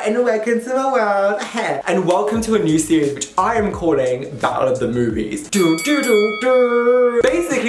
and welcome to my world. And welcome to a new series which I am calling Battle of the Movies. Basically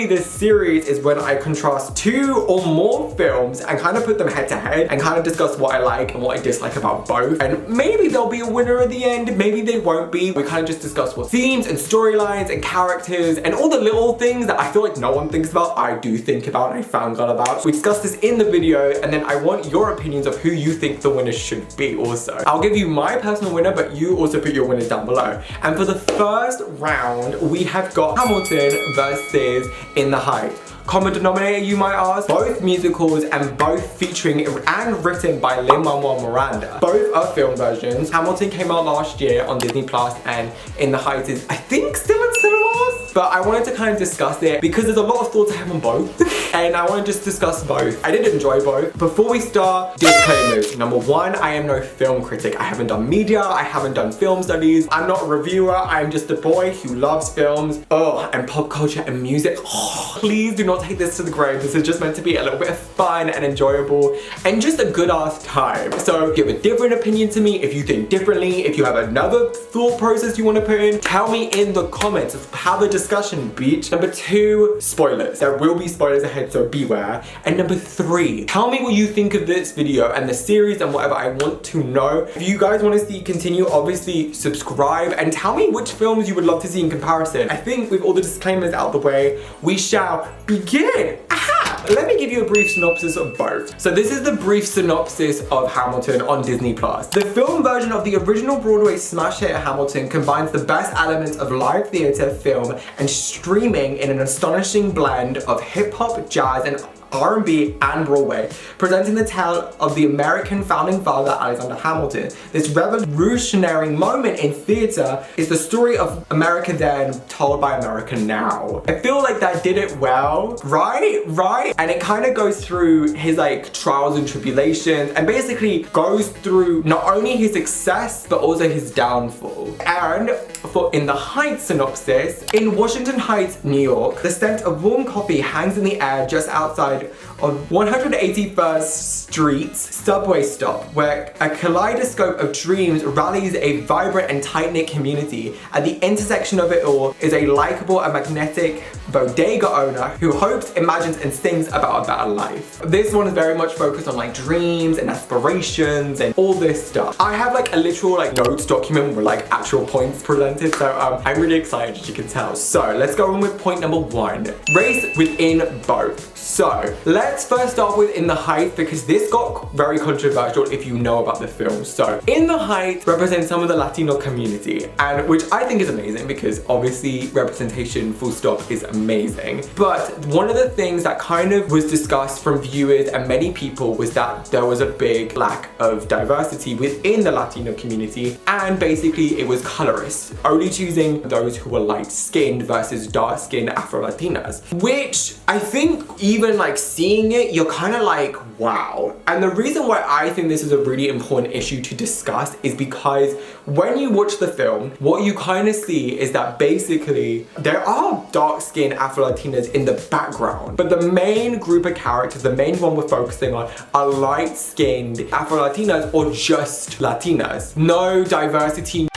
this series is when I contrast two or more films and kind of put them head to head and kind of discuss what I like and what I dislike about both. And maybe there'll be a winner at the end, maybe they won't be. We kind of just discuss what themes and storylines and characters and all the little things that I feel like no one thinks about, I do think about and I fangirl about. We discuss this in the video and then I want your opinions of who you think the winner should be also. I'll give you my personal winner, but you also put your winners down below. And for the first round, we have got Hamilton versus In the Heights. Common denominator, you might ask. Both musicals and both featuring and written by Lin-Manuel Miranda. Both are film versions. Hamilton came out last year on Disney Plus and In the Heights is, I think, still in cinemas. But I wanted to kind of discuss it because there's a lot of thoughts I have on both. And I want to just discuss both. I did enjoy both. Before we start, disclaimers. Number one, I am no film critic. I haven't done media. I haven't done film studies. I'm not a reviewer. I'm just a boy who loves films. Oh, and pop culture and music. Oh, please do not take this to the grave. This is just meant to be a little bit of fun and enjoyable and just a good ass time. So give a different opinion to me if you think differently. If you have another thought process you want to put in, tell me in the comments. Have a discussion, bitch. Number two, spoilers. There will be spoilers ahead, so beware. And number three, tell me what you think of this video and the series and whatever. I want to know. If you guys want to see continue, obviously subscribe and tell me which films you would love to see in comparison. I think with all the disclaimers out the way, we shall begin. Aha! Let me give you a brief synopsis of both. So this is the brief synopsis of Hamilton on Disney Plus. The film version of the original Broadway smash hit Hamilton combines the best elements of live theatre, film, and streaming in an astonishing blend of hip-hop, jazz, and R&B and Broadway, presenting the tale of the American founding father Alexander Hamilton. This revolutionary moment in theatre is the story of America then told by America now. I feel like that did it well, right? And it kind of goes through his like trials and tribulations and basically goes through not only his success but also his downfall. And for In the Heights synopsis, in Washington Heights, New York, the scent of warm coffee hangs in the air just outside of 181st Street's subway stop, where a kaleidoscope of dreams rallies a vibrant and tight-knit community. At the intersection of it all is a likable and magnetic bodega owner who hopes, imagines, and sings about a better life. This one is very much focused on like dreams and aspirations and all this stuff. I have like a literal like notes document with like actual points presented, so I'm really excited, as you can tell. So let's go on with point number one. Race within both. So let's first start with In the Heights because this got very controversial if you know about the film. So In the Heights represents some of the Latino community, and which I think is amazing because obviously representation full stop is amazing. But one of the things that kind of was discussed from viewers and many people was that there was a big lack of diversity within the Latino community, and basically it was colorist, only choosing those who were light-skinned versus dark-skinned Afro-Latinas, which I think even like seeing it, you're kind of like, wow. And the reason why I think this is a really important issue to discuss is because when you watch the film, what you kind of see is that basically there are dark-skinned Afro-Latinas in the background, but the main group of characters, the main one we're focusing on, are light-skinned Afro-Latinas or just Latinas. No diversity.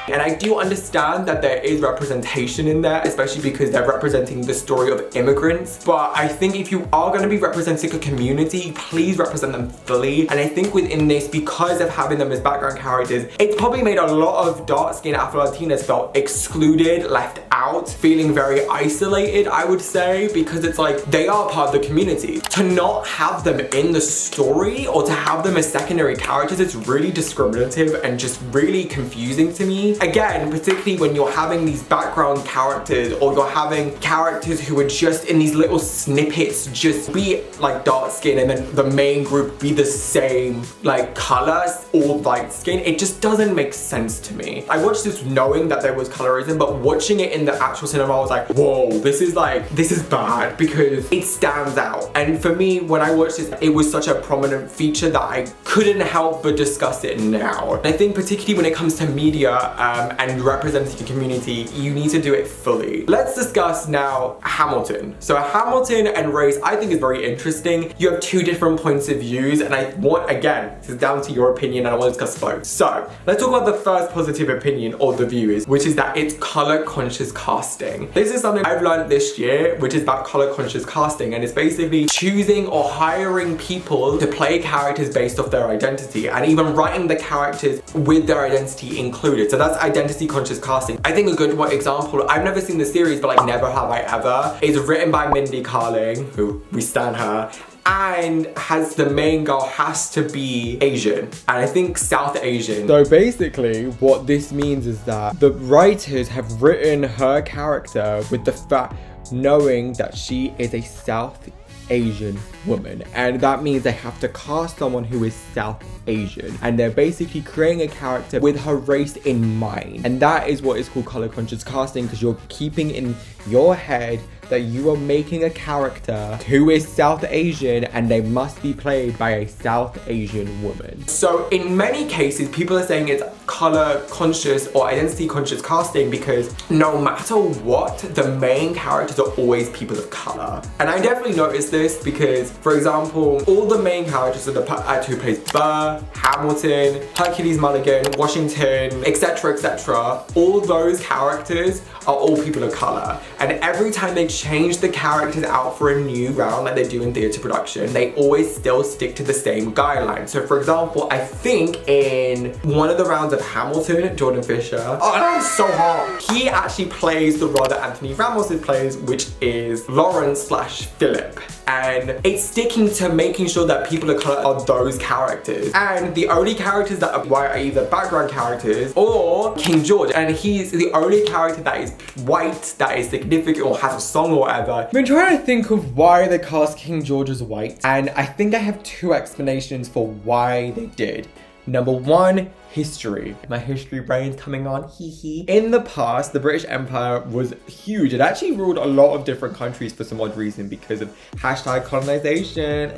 And I do understand that there is representation in there, especially because they're representing the story of immigrants. But I think if you are going to be representing a community, please represent them fully. And I think within this, because of having them as background characters, it's probably made a lot of dark-skinned Afro-Latinas felt excluded, left out, feeling very isolated, I would say, because it's like they are part of the community. To not have them in the story or to have them as secondary characters, it's really discriminative and just really confusing to me. Again, particularly when you're having these background characters or you're having characters who are just in these little snippets, just be like dark skin and then the main group be the same like colors or light skin. It just doesn't make sense to me. I watched this knowing that there was colorism, but watching it in the actual cinema, I was like, whoa, this is bad because it stands out. And for me, when I watched this, it was such a prominent feature that I couldn't help but discuss it now. And I think particularly when it comes to media, and representing the community, you need to do it fully. Let's discuss now Hamilton. So Hamilton and race, I think, is very interesting. You have two different points of views, and I want, again, this is down to your opinion, and I want to discuss both. So let's talk about the first positive opinion of the viewers, which is that it's color conscious casting. This is something I've learned this year, which is about color conscious casting, and it's basically choosing or hiring people to play characters based off their identity, and even writing the characters with their identity included. So that's identity conscious casting. I think a good example, I've never seen the series, but like never have I ever, is written by Mindy Kaling, who we stan her, and has the main girl has to be Asian, and I think South Asian. So basically what this means is that the writers have written her character with the fact knowing that she is a South Asian woman, and that means they have to cast someone who is South Asian, and they're basically creating a character with her race in mind, and that is what is called color conscious casting, because you're keeping in your head that you are making a character who is South Asian and they must be played by a South Asian woman. So in many cases, people are saying it's color conscious or identity conscious casting because no matter what, the main characters are always people of color. And I definitely noticed this because, for example, all the main characters are the actor who plays Burr, Hamilton, Hercules Mulligan, Washington, etc, etc. All those characters are all people of color. And every time they change the characters out for a new round like they do in theatre production, they always still stick to the same guidelines. So for example, I think in one of the rounds of Hamilton, Jordan Fisher, oh, that's so hard. He actually plays the role that Anthony Ramos plays, which is Lawrence/Philip. And it's sticking to making sure that people of color are those characters. And the only characters that are white are either background characters or King George. And he's the only character that is white, that is significant or has a song or whatever. I've been trying to think of why they cast King George as white, and I think I have two explanations for why they did. Number one, history. My history brain's coming on, hee hee. In the past, the British Empire was huge. It actually ruled a lot of different countries for some odd reason because of #colonization.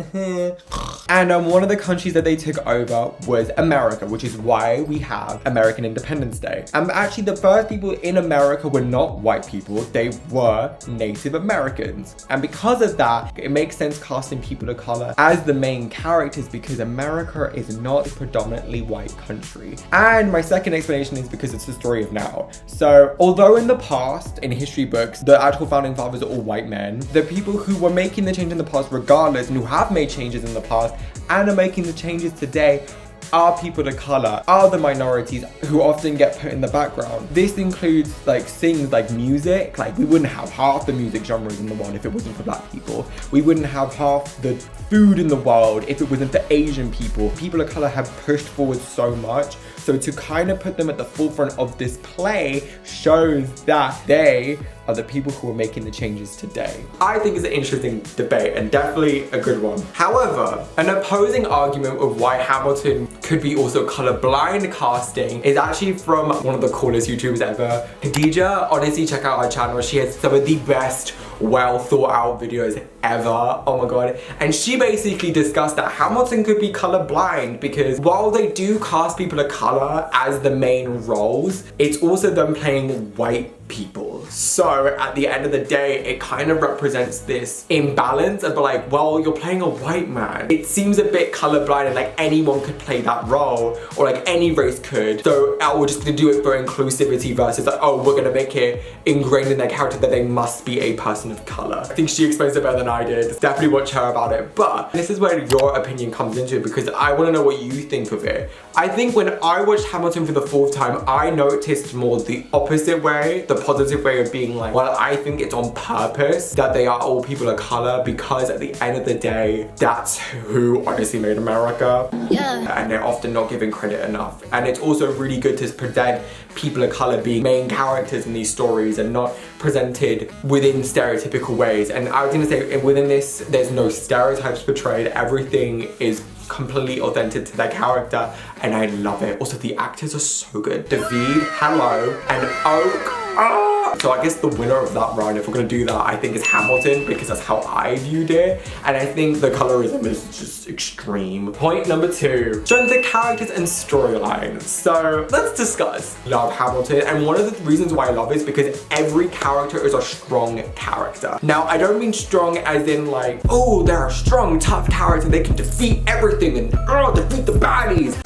And one of the countries that they took over was America, which is why we have American Independence Day. And actually the first people in America were not white people, they were Native Americans. And because of that, it makes sense casting people of color as the main characters because America is not a predominantly white country. And my second explanation is because it's the story of now. So although in the past, in history books, the actual founding fathers are all white men, the people who were making the change in the past regardless and who have made changes in the past and are making the changes today are people of color, are the minorities who often get put in the background. This includes like things like music, like we wouldn't have half the music genres in the world if it wasn't for black people. We wouldn't have half the food in the world if it wasn't for Asian people. People of color have pushed forward so much. So to kind of put them at the forefront of this play shows that they are the people who are making the changes today. I think it's an interesting debate and definitely a good one. However, an opposing argument of why Hamilton could be also colorblind casting is actually from one of the coolest YouTubers ever, Khadija. Honestly, check out her channel. She has some of the best, well thought out videos ever. Oh my god. And she basically discussed that Hamilton could be colorblind because while they do cast people of color as the main roles, it's also them playing white people. So at the end of the day, it kind of represents this imbalance of like, well, you're playing a white man. It seems a bit colorblind and like anyone could play that role or like any race could. So we're just gonna do it for inclusivity versus like, oh, we're gonna make it ingrained in their character that they must be a person of color. I think she explains it better than I did. Definitely watch her about it. But this is where your opinion comes into it because I wanna know what you think of it. I think when I watched Hamilton for the fourth time, I noticed more the opposite way, the positive way of being like, well, I think it's on purpose that they are all people of color because at the end of the day, that's who honestly made America. Yeah. And they're often not given credit enough. And it's also really good to present people of color being main characters in these stories and not presented within stereotypical ways. And I was gonna say within this, there's no stereotypes portrayed. Everything is completely authentic to their character and I love it. Also, the actors are so good. David, hello, and Oak. Oh, So I guess the winner of that round, if we're gonna do that, I think is Hamilton, because that's how I viewed it. And I think the colorism is just extreme. Point number 2, strength of characters and storylines. So let's discuss. Love Hamilton, and one of the reasons why I love it is because every character is a strong character. Now, I don't mean strong as in like, oh, they're a strong, tough character, they can defeat everything and defeat the baddies.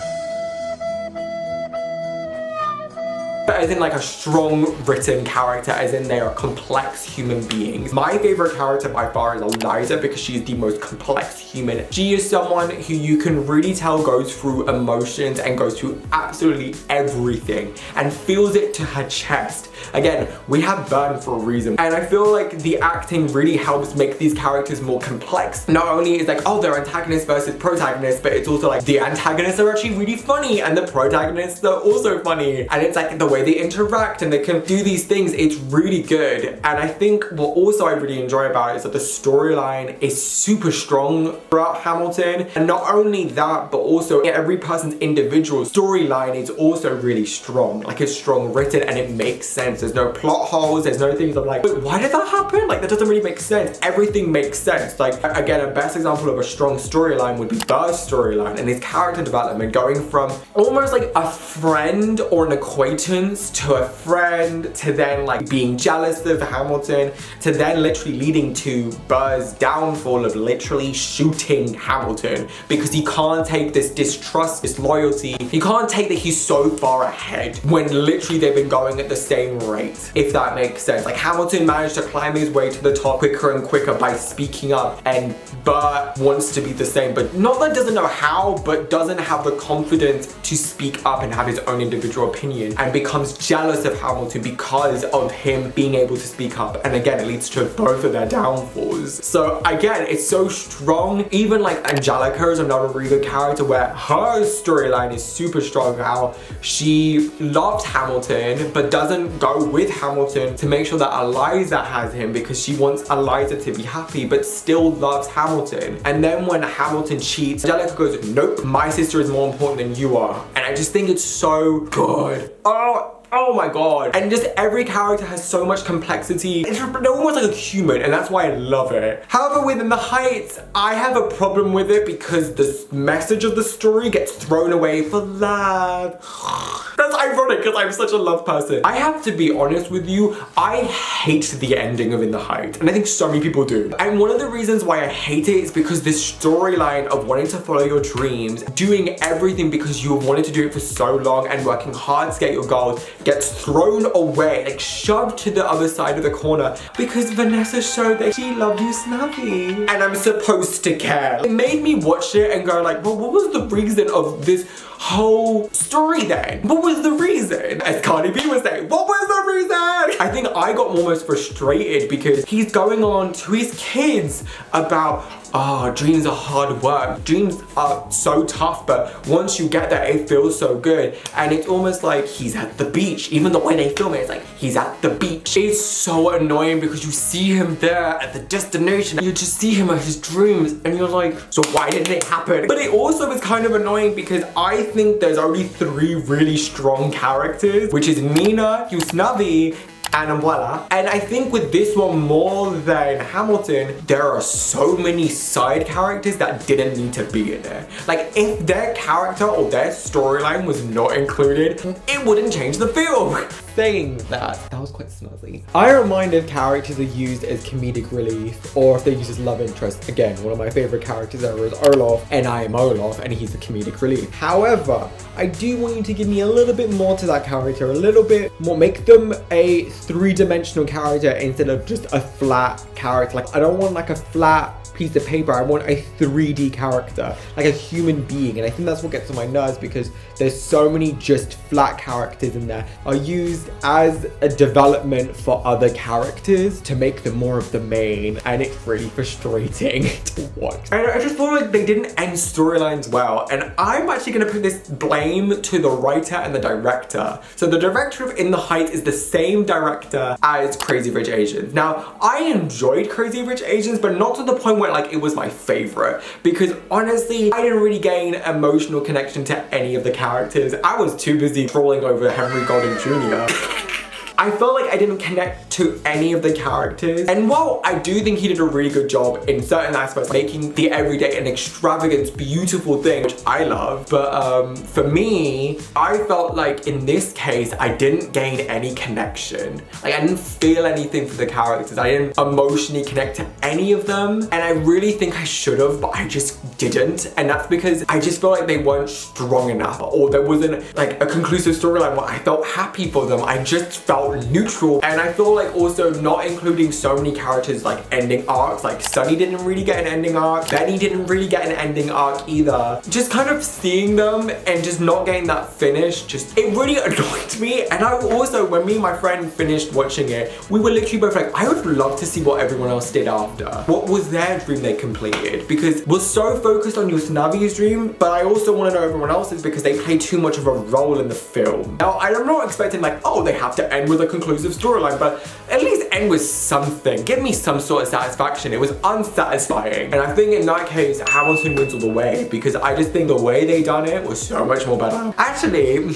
But as in like a strong written character, as in they are complex human beings. My favorite character by far is Eliza, because she is the most complex human. She is someone who you can really tell goes through emotions and goes through absolutely everything and feels it to her chest. Again, we have Burn for a reason, and I feel like the acting really helps make these characters more complex. Not only is like, oh, they're antagonists versus protagonists, but it's also like the antagonists are actually really funny and the protagonists are also funny, and it's like the way they interact and they can do these things, it's really good. And I think what also I really enjoy about it is that the storyline is super strong throughout Hamilton, and not only that, but also every person's individual storyline is also really strong. Like, it's strong written and it makes sense. There's no plot holes, there's no things I'm like, wait, why did that happen? Like, that doesn't really make sense. Everything makes sense. Like, again, a best example of a strong storyline would be Burr's storyline and his character development, going from almost like a friend or an acquaintance to a friend, to then like being jealous of Hamilton, to then literally leading to Burr's downfall of literally shooting Hamilton because he can't take this distrust, this loyalty. He can't take that he's so far ahead when literally they've been going at the same rate, if that makes sense. Like, Hamilton managed to climb his way to the top quicker and quicker by speaking up, and Burr wants to be the same, but not that doesn't know how, but doesn't have the confidence to speak up and have his own individual opinion, and becomes jealous of Hamilton because of him being able to speak up. And again, it leads to both of their downfalls. So again, it's so strong. Even like Angelica is another really good character where her storyline is super strong, how she loves Hamilton but doesn't go with Hamilton to make sure that Eliza has him, because she wants Eliza to be happy but still loves Hamilton. And then when Hamilton cheats, Angelica goes, nope, my sister is more important than you are. And I just think it's so good. Oh my god. And just every character has so much complexity. It's almost like a human, and that's why I love it. However, within the Heights, I have a problem with it because the message of the story gets thrown away for love. That's ironic because I'm such a love person. I have to be honest with you, I hate the ending of In the Heights, and I think so many people do. And one of the reasons why I hate it is because this storyline of wanting to follow your dreams, doing everything because you have wanted to do it for so long and working hard to get your goals, gets thrown away, like shoved to the other side of the corner because Vanessa showed that she loved you snappy. And I'm supposed to care. It made me watch it and go like, well, what was the reason of this whole story then? What was the reason? As Cardi B was saying, what was the reason? I think I got almost frustrated because he's going on to his kids about, oh, dreams are hard work. Dreams are so tough, but once you get there, it feels so good. And it's almost like he's at the beach. Even the way they film it, it's like he's at the beach. It's so annoying because you see him there at the destination. You just see him at his dreams and you're like, so why didn't it happen? But it also is kind of annoying because I think there's only 3 really strong characters, which is Nina, Yusnavi, and Umbrella. And I think with this one more than Hamilton, there are so many side characters that didn't need to be in there. Like, if their character or their storyline was not included, it wouldn't change the film. Saying that was quite snazzy. I don't mind if characters are used as comedic relief or if they're used as love interest. Again, one of my favorite characters ever is Olaf, and I am Olaf, and he's a comedic relief. However, I do want you to give me a little bit more to that character, a little bit more, make them a 3-dimensional character instead of just a flat character. Like, I don't want like a flat piece of paper, I want a 3D character, like a human being. And I think that's what gets on my nerves because there's so many just flat characters in there are used as a development for other characters to make them more of the main, and it's really frustrating to watch. And I just feel like they didn't end storylines well, and I'm actually gonna put this blame to the writer and the director. So the director of In the Heights is the same director as Crazy Rich Asians. Now, I enjoyed Crazy Rich Asians, but not to the point where like it was my favorite, because honestly, I didn't really gain emotional connection to any of the characters. I was too busy trolling over Henry Golden Jr. I felt like I didn't connect to any of the characters. And while I do think he did a really good job in certain aspects, making the everyday an extravagant, beautiful thing, which I love, but for me, I felt like in this case, I didn't gain any connection. Like, I didn't feel anything for the characters. I didn't emotionally connect to any of them. And I really think I should have, but I just didn't. And that's because I just felt like they weren't strong enough, or there wasn't like a conclusive storyline where I felt happy for them. I just felt neutral. And I feel like also not including so many characters like ending arcs, like Sunny didn't really get an ending arc, Benny didn't really get an ending arc either. Just kind of seeing them and just not getting that finish, just, it really annoyed me. And I also, when me and my friend finished watching it, we were literally both like, I would love to see what everyone else did after. What was their dream they completed? Because we're so focused on Yusnavi's dream, but I also want to know everyone else's because they play too much of a role in the film. Now, I'm not expecting like, oh, they have to end with a conclusive storyline, but at least end with something. Give me some sort of satisfaction. It was unsatisfying. And I think in that case, Hamilton wins all the way because I just think the way they done it was so much more better. Actually,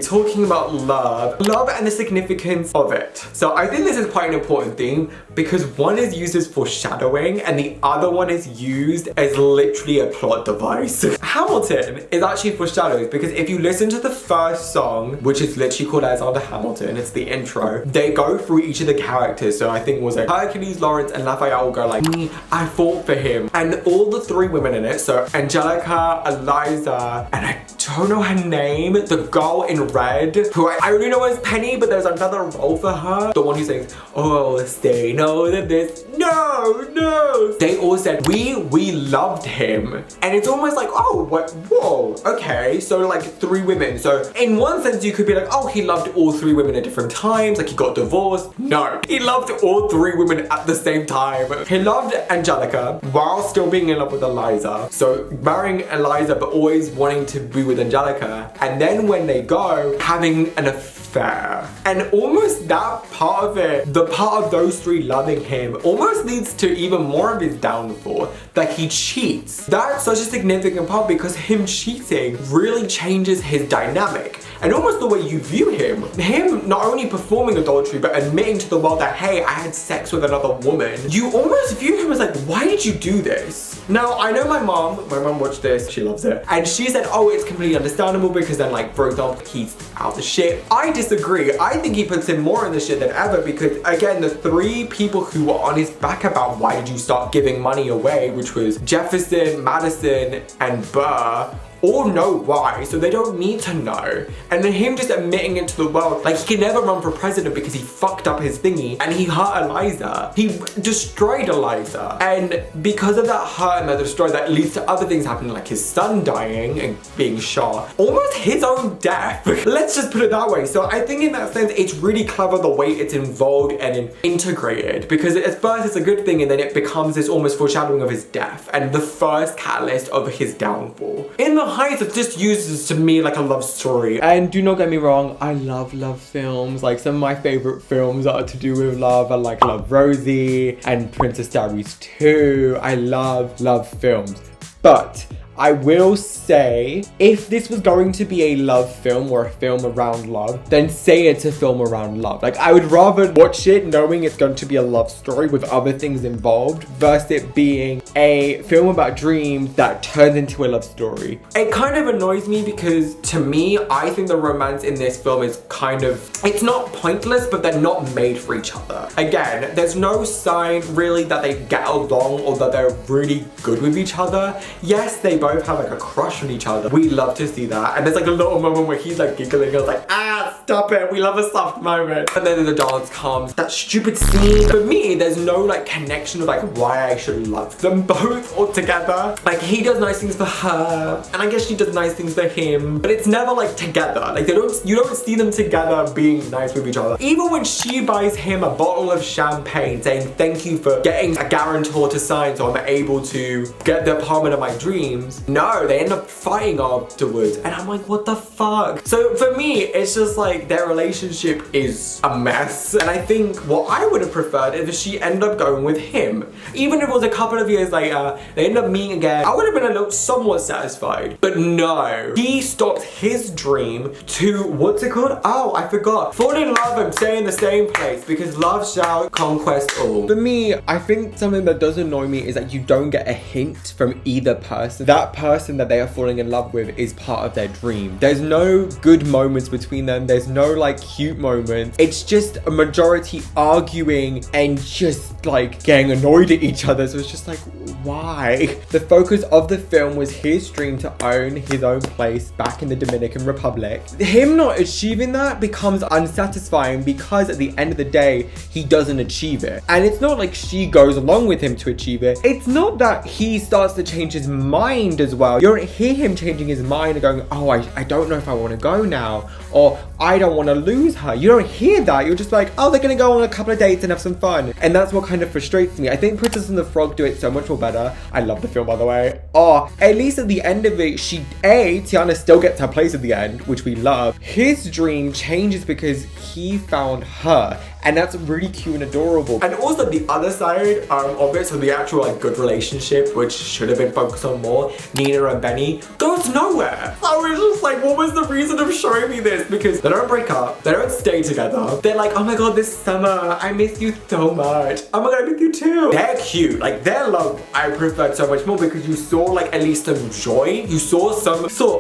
talking about love and the significance of it. So I think this is quite an important theme because one is used as foreshadowing and the other one is used as literally a plot device. Hamilton is actually foreshadowed because if you listen to the first song, which is literally called Alexander Hamilton, it's the intro, they go through each of the characters. So I think it was like Hercules, Lawrence, and Raphael will go like, I fought for him. And all the three women in it, so Angelica, Eliza, and I don't know her name, the girl in red, who I only know as Penny, but there's another role for her. The one who sings, oh, say no to this, no. They all said, we loved him. And it's almost like, oh, what, whoa, okay. So like three women. So in one sense, you could be like, oh, he loved all three women at different times, like he got divorced. No, he loved all three women at the same time. He loved Angelica while still being in love with Eliza. So marrying Eliza, but always wanting to be with Angelica. And then when they go, having an affair. And almost that part of it, the part of those three loving him, almost leads to even more of his downfall, that he cheats. That's such a significant part because him cheating really changes his dynamic and almost the way you view him. Him not only performing adultery, but admitting to the world that, hey, I had sex with another woman. You almost view him as like, why did you do this? Now, I know my mom watched this, she loves it. And she said, oh, it's completely understandable because then like, for example, he's out the shit. I disagree. I think he puts him more in the shit than ever because again, the three people who were on his back about why did you start giving money away, which was Jefferson, Madison, and Burr, all know why, so they don't need to know. And then him just admitting it to the world, like he can never run for president because he fucked up his thingy and he hurt Eliza. He destroyed Eliza. And because of that hurt and that destroy, that leads to other things happening, like his son dying and being shot. Almost his own death. Let's just put it that way. So I think in that sense, it's really clever the way it's involved and integrated because at first it's a good thing and then it becomes this almost foreshadowing of his death and the first catalyst of his downfall. In the Heights, it just uses to me like a love story. And do not get me wrong, I love films. Like some of my favorite films that are to do with love are like Love Rosie and Princess Diaries 2. I love films. But I will say, if this was going to be a love film or a film around love, then say it's a film around love. Like, I would rather watch it knowing it's going to be a love story with other things involved versus it being a film about dreams that turns into a love story. It kind of annoys me because to me, I think the romance in this film is kind of, it's not pointless, but they're not made for each other. Again, there's no sign really that they get along or that they're really good with each other. Yes, they both have like a crush on each other. We love to see that. And there's like a little moment where he's like giggling and I was like, ah, stop it. We love a soft moment. And then the dance comes. That stupid scene. For me, there's no like connection of like why I should love them both all together. Like he does nice things for her and I guess she does nice things for him, but it's never like together. Like you don't see them together being nice with each other. Even when she buys him a bottle of champagne saying thank you for getting a guarantor to sign so I'm able to get the apartment of my dreams, no, they end up fighting afterwards. And I'm like, what the fuck? So for me, it's just like their relationship is a mess. And I think what I would have preferred is if she ended up going with him. Even if it was a couple of years later, they end up meeting again, I would have been a little somewhat satisfied. But no, he stopped his dream to, what's it called? Oh, I forgot. Fall in love and stay in the same place because love shall conquest all. For me, I think something that does annoy me is that you don't get a hint from either person. That person that they are falling in love with is part of their dream. There's no good moments between them. There's no like cute moments. It's just a majority arguing and just like getting annoyed at each other. So it's just like, why? The focus of the film was his dream to own his own place back in the Dominican Republic. Him not achieving that becomes unsatisfying because at the end of the day, he doesn't achieve it. And it's not like she goes along with him to achieve it. It's not that he starts to change his mind as well. You don't hear him changing his mind and going, oh, I don't know if I want to go now, or I don't want to lose her. You don't hear that. You're just like, oh, they're gonna go on a couple of dates and have some fun. And that's what kind of frustrates me. I think Princess and the Frog do it so much more better. I love the film, by the way. Oh, at least at the end of it, Tiana still gets her place at the end, which we love. His dream changes because he found her. And that's really cute and adorable. And also the other side of it, so the actual like good relationship, which should have been focused on more, Nina and Benny, goes nowhere. I was just like, what was the reason of showing me this? Because they don't break up, they don't stay together. They're like, oh my god, this summer, I miss you so much. Oh my god, I miss you too. They're cute. Like their love, I preferred so much more because you saw like at least some joy. You saw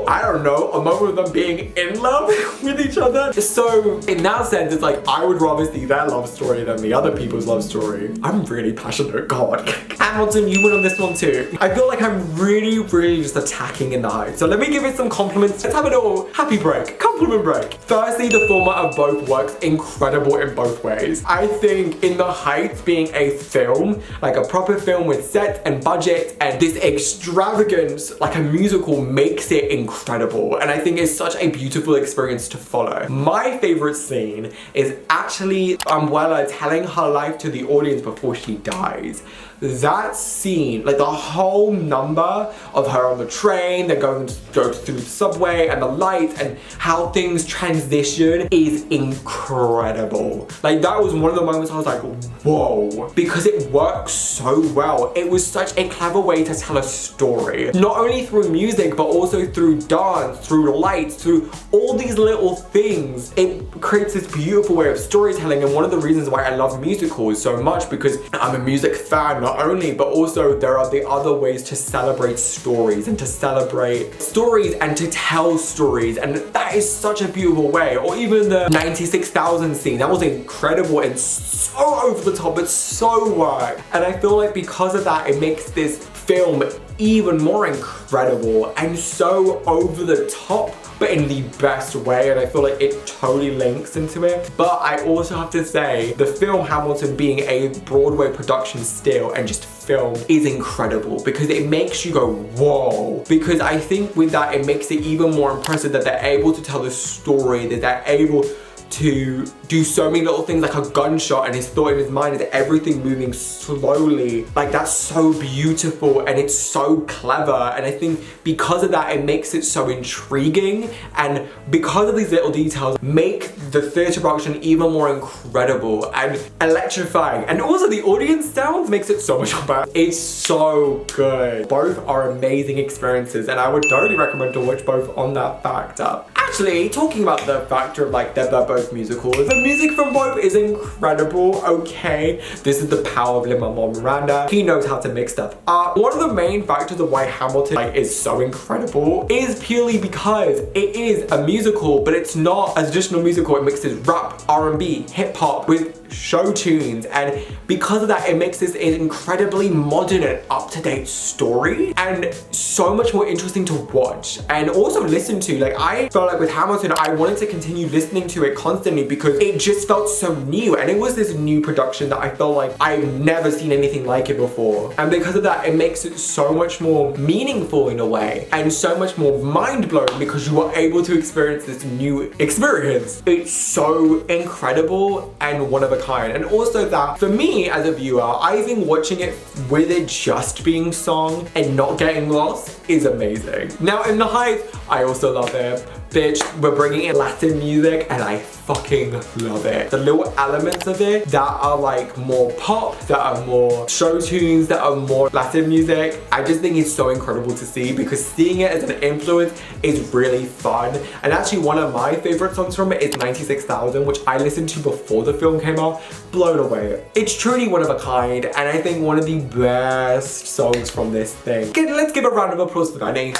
I don't know, a moment of them being in love with each other. So in that sense, it's like, I would rather see their love story than the other people's love story. I'm really passionate, god. Hamilton, you win on this one too. I feel like I'm really just attacking in the Heights. So let me give it some compliments. Let's have a little happy break, compliment break. Firstly, the format of both works incredible in both ways. I think in the Heights being a film, like a proper film with sets and budget and this extravagance, like a musical, makes it incredible. And I think it's such a beautiful experience to follow. My favorite scene is actually Umbrella telling her life to the audience before she dies. That scene, like the whole number of her on the train, they're going to go through the subway and the lights and how things transition is incredible. Like that was one of the moments I was like, whoa, because it works so well. It was such a clever way to tell a story, not only through music, but also through dance, through lights, through all these little things. It creates this beautiful way of storytelling. And one of the reasons why I love musicals so much, because I'm a music fan, not only, but also there are the other ways to celebrate stories and to celebrate stories and to tell stories. And that is such a beautiful way. Or even the 96,000 scene, that was incredible and so over the top, but so worked. And I feel like because of that, it makes this film even more incredible and so over the top, but in the best way. And I feel like it totally links into it. But I also have to say, the film Hamilton being a Broadway production still and just film is incredible because it makes you go, whoa. Because I think with that, it makes it even more impressive that they're able to tell the story, that they're able to do so many little things like a gunshot, and his thought in his mind is everything moving slowly. Like that's so beautiful and it's so clever. And I think because of that, it makes it so intriguing, and because of these little details make the theatre production even more incredible and electrifying. And also the audience sounds makes it so much better. It's so good. Both are amazing experiences and I would totally recommend to watch both on that factor. Actually, talking about the factor of like they're both musicals, the music from both is incredible, okay? This is the power of Lin-Manuel Miranda. He knows how to mix stuff up. One of the main factors of why Hamilton is so incredible is purely because it is a musical, but it's not a traditional musical. It mixes rap, R&B, hip-hop with show tunes, and because of that, it makes this an incredibly modern and up-to-date story and so much more interesting to watch and also listen to. Like I felt like with Hamilton, I wanted to continue listening to it constantly constantly because it just felt so new, and it was this new production that I felt like I've never seen anything like it before. And because of that, it makes it so much more meaningful in a way, and so much more mind-blowing because you are able to experience this new experience. It's so incredible and one of a kind. And also that, for me as a viewer, I think watching it with it just being sung and not getting lost is amazing. Now in the Heights, I also love it. Bitch, we're bringing in Latin music and I fucking love it. The little elements of it that are like more pop, that are more show tunes, that are more Latin music, I just think it's so incredible to see because seeing it as an influence is really fun. And actually one of my favorite songs from it is 96,000, which I listened to before the film came out. Blown away. It's truly one of a kind, and I think one of the best songs from this thing. Let's give a round of applause for Vanny.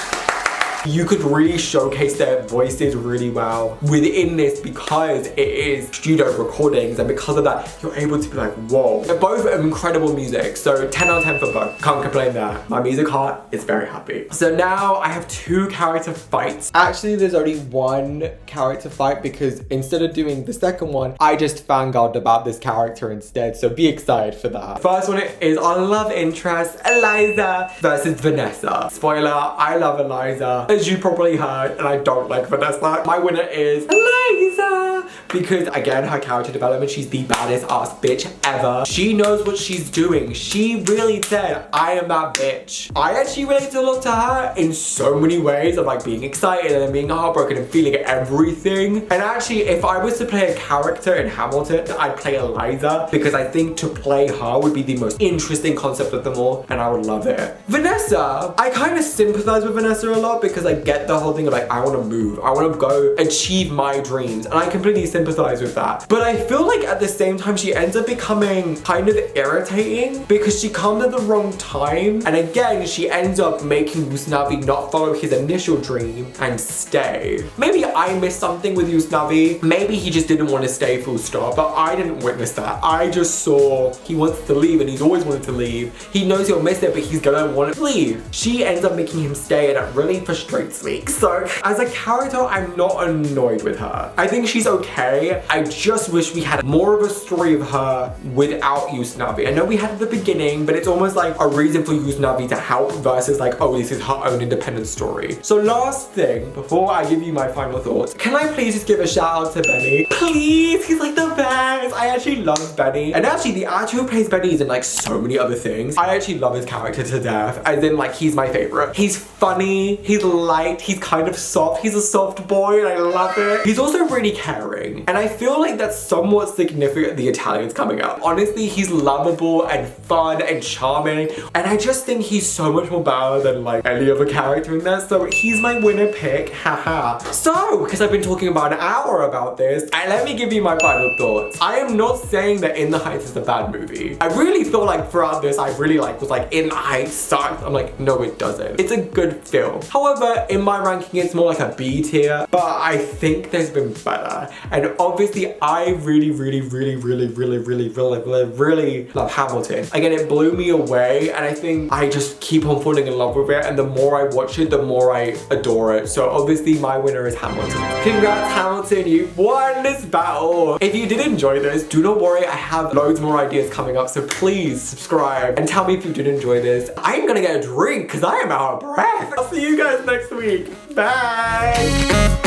You could really showcase their voices really well within this because it is studio recordings, and because of that, you're able to be like, whoa. They're both incredible music, so 10 out of 10 for both. Can't complain there. My music heart is very happy. So now I have 2 character fights. Actually, there's only 1 character fight because instead of doing the second one, I just fangirled about this character instead, so be excited for that. First one is our love interest, Eliza versus Vanessa. Spoiler, I love Eliza. As you probably heard, and I don't like Vanessa. My winner is Eliza because again, her character development, she's the baddest ass bitch ever. She knows what she's doing. She really said, I am that bitch. I actually relate a lot to her in so many ways of like being excited and then being heartbroken and feeling everything. And actually, if I was to play a character in Hamilton, I'd play Eliza because I think to play her would be the most interesting concept of them all, and I would love it. Vanessa, I kind of sympathize with Vanessa a lot because I get the whole thing of like, I want to move, I want to go achieve my dreams, and I completely sympathize with that. But I feel like at the same time, she ends up becoming kind of irritating because she comes at the wrong time, and again, she ends up making Usnavi not follow his initial dream and stay. Maybe I missed something with Usnavi. Maybe he just didn't want to stay full stop, but I didn't witness that. I just saw he wants to leave and he's always wanted to leave. He knows he'll miss it, but he's gonna want to leave. She ends up making him stay, and it really frustrates me. So as a character, I'm not annoyed with her. I think she's okay. I just wish we had more of a story of her without Usnavi. I know we had at the beginning, but it's almost like a reason for Usnavi to help versus like, oh, this is her own independent story. So last thing, before I give you my final thoughts, can I please just give a shout out to Benny? Please, he's like the best. I actually love Benny. And actually the actor who plays Benny is in like so many other things. I actually love his character to death, as in like he's my favorite. He's funny, he's light, he's kind of soft, he's a soft boy and I love it. He's also really caring, and I feel like that's somewhat significant the Italians coming up. Honestly, he's lovable and fun and charming, and I just think he's so much more better than like any other character in there, so he's my winner pick, haha. So, because I've been talking about an hour about this, let me give you my final thoughts. I am not saying that In the Heights is a bad movie. I really feel like throughout this, I really was like, In the Heights sucks. I'm like, no it doesn't. It's a good film. However, in my ranking, it's more like a B tier, but I think there's been better. And obviously, I really love Hamilton. Again, it blew me away, and I think I just keep on falling in love with it, and the more I watch it, the more I adore it. So obviously, my winner is Hamilton. Congrats, Hamilton, you won this battle. If you did enjoy this, do not worry, I have loads more ideas coming up, so please subscribe and tell me if you did enjoy this. I'm gonna get a drink because I am out of breath. I'll see you guys next week. Bye.